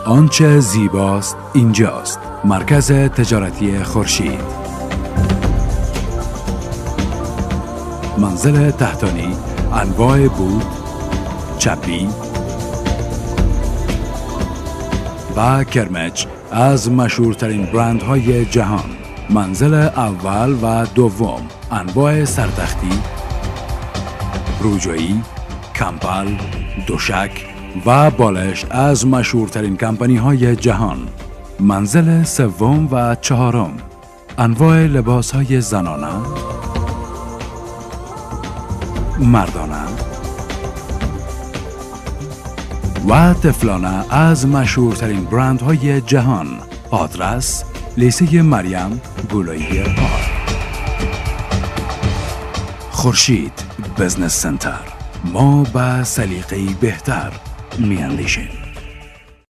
آنچه زیباست اینجاست. مرکز تجارتی خورشید. منزل تحتانی، انواع بود، چپی و کرمچ از مشهورترین برندهای جهان. منزل اول و دوم، انواع سرتختی، روجایی، کمپل، دوشک و بالشت از مشهورترین کمپانی‌های جهان. منزل سوم و چهارم، انواع لباس‌های زنانه، مردانه و طفلانه از مشهورترین برندهای جهان. آدرس: لیسه مریم، گولایی پارک. خورشید بزنس سنتر. ما به سلیقه‌ای بهتر می‌اندیشیم.